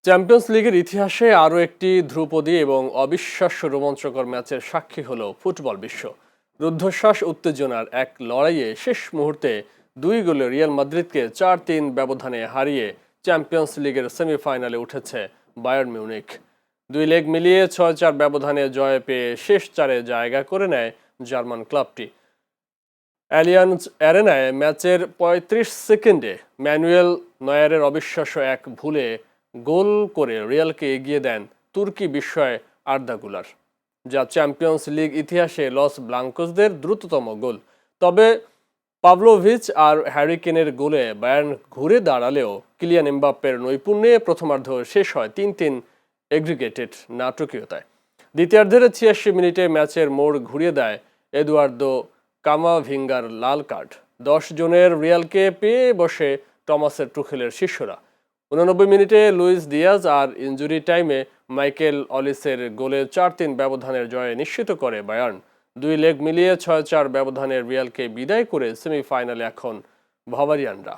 Champions লিগের ইতিহাসে আরও একটি ধ্রুপদী এবং অবিশ্বাস্য রোমাঞ্চকর ম্যাচের সাক্ষী হল ফুটবল বিশ্ব। রুদ্ধশ্বাস উত্তেজনার এক লড়াইয়ে শেষ মুহূর্তে 2 গোলে রিয়াল মাদ্রিদকে 4-3 ব্যবধানে হারিয়ে চ্যাম্পিয়ন্স লিগের সেমিফাইনালে উঠেছে বায়ার্ন মিউনিখ। 2 লেগ মিলিয়ে 6-4 ব্যবধানে জয় পেয়ে শেষ 4-এ জায়গা করে নেয় জার্মান ক্লাবটি। অ্যালিয়াঞ্জ অ্যারেনায় ম্যাচের 35 সেকেন্ডে ম্যানুয়েল নয়ারের অবিশ্বাস্য এক ভুলে গোল করে রিয়ালকে এগিয়ে দেন তুর্কি বিস্ময় আর্দা গুলার, যা চ্যাম্পিয়ন্স লিগ ইতিহাসে লস ব্লাঙ্কোসদের দ্রুততম গোল। তবে পাভলোভিচ আর হ্যারি কেনের গোলে বায়ার্ন ঘুরে দাঁড়ালেও কিলিয়ান এমবাপ্পের নৈপুণ্যে প্রথমার্ধ শেষ হয় 3-3 এগ্রিগেটেড নাটকীয়তায়। দ্বিতীয়ার্ধের 86 মিনিটে ম্যাচের মোড় ঘুরিয়ে দেয় এদুয়ার্দো কামাভিঙ্গার লাল কার্ড। 10 জনের রিয়ালকে পেয়ে বসে টমাসের টুখেলের শিষ্যরা। 89 মিনিটে লুইস দিয়াজ আর ইনজুরি টাইমে মাইকেল অলিসের গোলে 4-3 ব্যবধানের জয় নিশ্চিত করে বায়ার্ন। 2 লেগ মিলিয়ে 6-4 ব্যবধানের রিয়ালকে বিদায় করে সেমিফাইনালে এখন বাভারিয়ানরা।